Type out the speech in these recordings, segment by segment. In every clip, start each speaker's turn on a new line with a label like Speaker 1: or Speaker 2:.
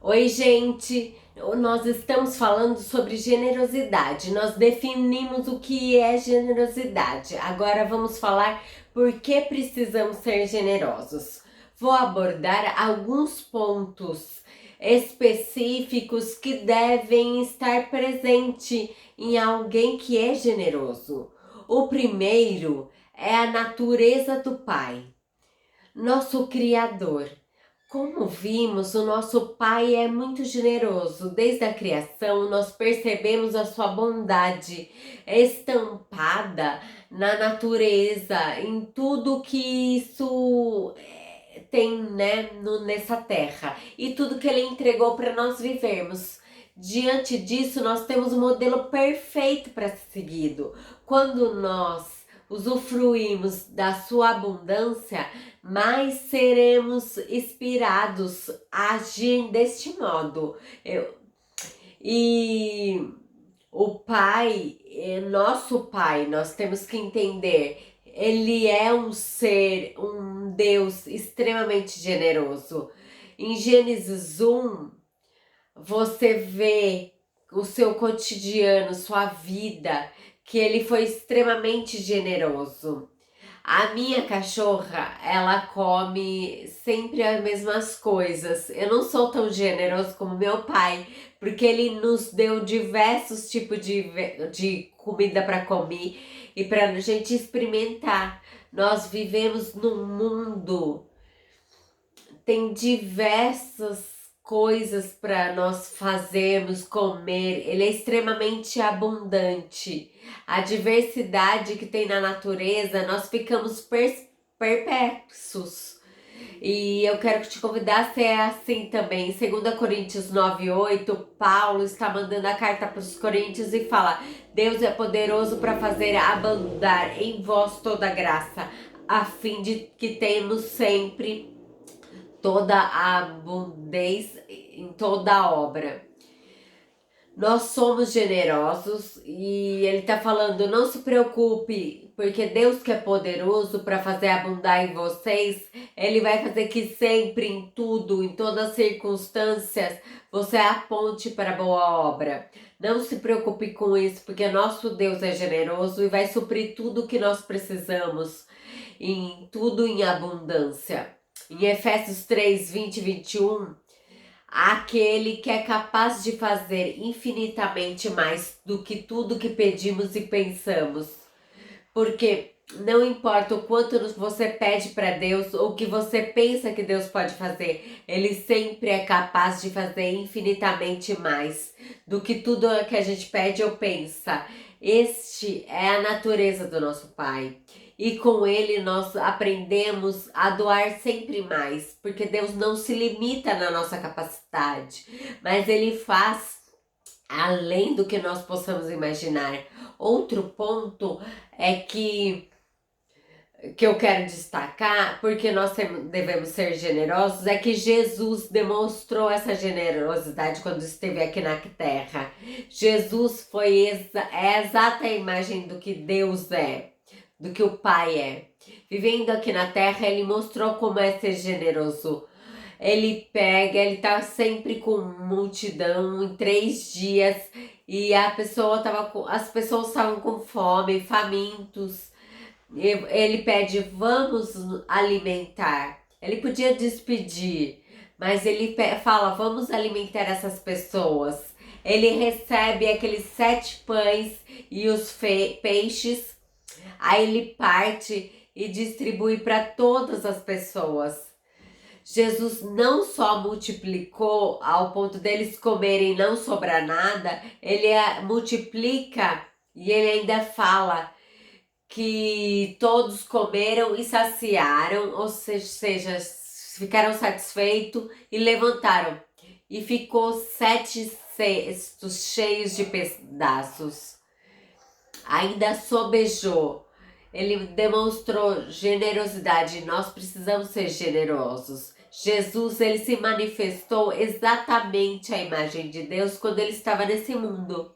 Speaker 1: Oi, gente! Nós estamos falando sobre generosidade. Nós definimos o que é generosidade. Agora vamos falar por que precisamos ser generosos. Vou abordar alguns pontos específicos que devem estar presentes em alguém que é generoso. O primeiro é a natureza do Pai, nosso Criador. Como vimos, o nosso Pai é muito generoso. Desde a criação, nós percebemos a sua bondade estampada na natureza, em tudo que isso tem, né, nessa terra, e tudo que Ele entregou para nós vivermos. Diante disso, nós temos um modelo perfeito para ser seguido. Quando nós usufruímos da sua abundância, mais seremos inspirados a agir deste modo. E o Pai, nosso Pai, nós temos que entender, ele é um ser, um Deus extremamente generoso. Em Gênesis 1, você vê o seu cotidiano, sua vida, que ele foi extremamente generoso. A minha cachorra, ela come sempre as mesmas coisas. Eu não sou tão generoso como meu pai, porque ele nos deu diversos tipos de comida para comer e para a gente experimentar. Nós vivemos num mundo, tem diversas coisas para nós fazermos, comer. Ele é extremamente abundante. A diversidade que tem na natureza, nós ficamos perplexos. E eu quero te convidar a ser assim também. Em 2 Coríntios 9:8, Paulo está mandando a carta para os Coríntios e fala: Deus é poderoso para fazer abundar em vós toda graça, a fim de que tenhamos sempre toda a abundez em toda a obra. Nós somos generosos e ele está falando: não se preocupe, porque Deus que é poderoso para fazer abundar em vocês, ele vai fazer que sempre, em tudo, em todas as circunstâncias, você aponte para a boa obra. Não se preocupe com isso, porque nosso Deus é generoso e vai suprir tudo o que nós precisamos, em tudo em abundância. Em Efésios 3, 20 e 21, aquele que é capaz de fazer infinitamente mais do que tudo que pedimos e pensamos. Porque não importa o quanto você pede para Deus ou o que você pensa que Deus pode fazer, Ele sempre é capaz de fazer infinitamente mais do que tudo que a gente pede ou pensa. Este é a natureza do nosso Pai. E com Ele nós aprendemos a doar sempre mais, porque Deus não se limita na nossa capacidade, mas Ele faz além do que nós possamos imaginar. Outro ponto é que eu quero destacar, porque nós devemos ser generosos, é que Jesus demonstrou essa generosidade quando esteve aqui na terra. Jesus foi é a exata imagem do que Deus é, do que o Pai é. Vivendo aqui na terra, ele mostrou como é ser generoso. Ele tá sempre com multidão em 3 dias e as pessoas estavam com fome, famintos. Ele pede: vamos alimentar. Ele podia despedir, mas ele fala: vamos alimentar essas pessoas. Ele recebe aqueles 7 pães e os peixes, aí ele parte e distribui para todas as pessoas. Jesus não só multiplicou ao ponto deles comerem e não sobrar nada, ele multiplica e ele ainda fala que todos comeram e saciaram, ou seja, ficaram satisfeitos e levantaram. E ficou 7 cestos cheios de pedaços. Ainda sobejou. Ele demonstrou generosidade. Nós precisamos ser generosos. Jesus, ele se manifestou exatamente a imagem de Deus quando ele estava nesse mundo.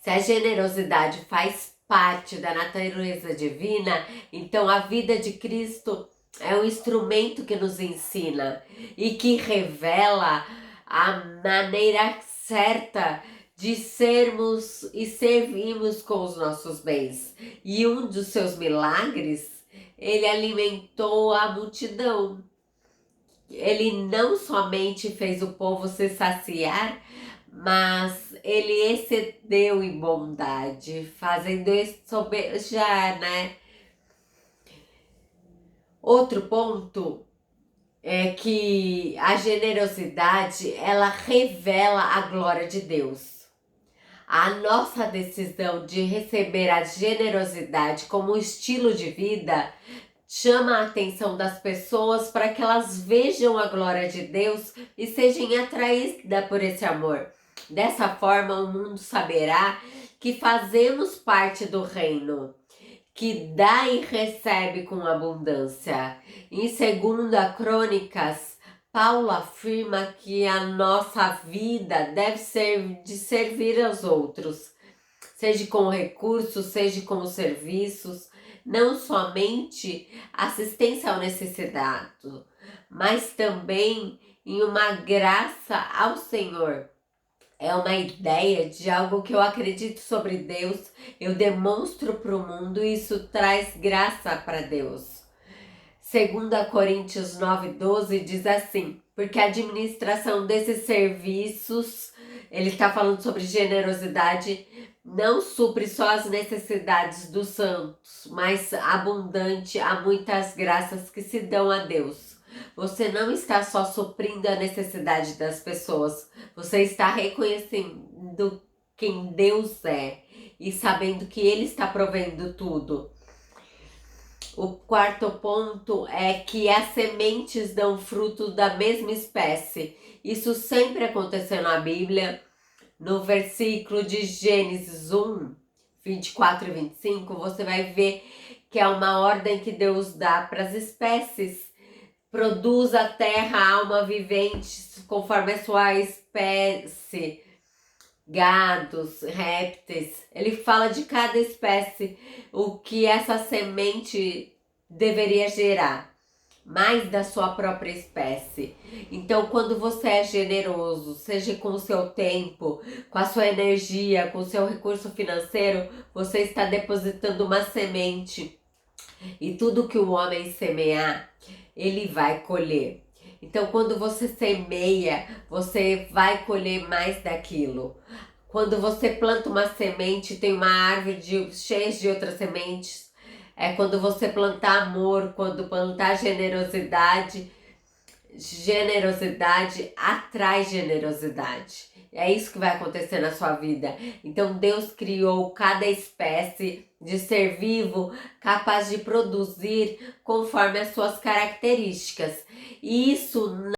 Speaker 1: Se a generosidade faz parte da natureza divina, então a vida de Cristo é um instrumento que nos ensina e que revela a maneira certa de sermos e servirmos com os nossos bens. E um dos seus milagres, ele alimentou a multidão. Ele não somente fez o povo se saciar, mas ele excedeu em bondade, fazendo já, né? Outro ponto é que a generosidade, ela revela a glória de Deus. A nossa decisão de receber a generosidade como estilo de vida chama a atenção das pessoas para que elas vejam a glória de Deus e sejam atraídas por esse amor. Dessa forma, o mundo saberá que fazemos parte do reino, que dá e recebe com abundância. Em 2 Crônicas, Paulo afirma que a nossa vida deve ser de servir aos outros, seja com recursos, seja com serviços, não somente assistência ao necessitado, mas também em uma graça ao Senhor. É uma ideia de algo que eu acredito sobre Deus, eu demonstro para o mundo e isso traz graça para Deus. 2 Coríntios 9:12 diz assim, porque a administração desses serviços, ele está falando sobre generosidade, não supre só as necessidades dos santos, mas abundante há muitas graças que se dão a Deus. Você não está só suprindo a necessidade das pessoas, você está reconhecendo quem Deus é e sabendo que Ele está provendo tudo. O quarto ponto é que as sementes dão fruto da mesma espécie. Isso sempre aconteceu na Bíblia. No versículo de Gênesis 1, 24 e 25, você vai ver que é uma ordem que Deus dá para as espécies. Produz a terra alma vivente conforme a sua espécie, gados, répteis. Ele fala de cada espécie o que essa semente deveria gerar, mais da sua própria espécie. Então, quando você é generoso, seja com o seu tempo, com a sua energia, com o seu recurso financeiro, você está depositando uma semente. E tudo que o homem semear, ele vai colher. Então, quando você semeia, você vai colher mais daquilo. Quando você planta uma semente, tem uma árvore cheia de outras sementes. É quando você plantar amor, quando plantar generosidade, generosidade atrai generosidade. É isso que vai acontecer na sua vida. Então Deus criou cada espécie de ser vivo capaz de produzir conforme as suas características. E isso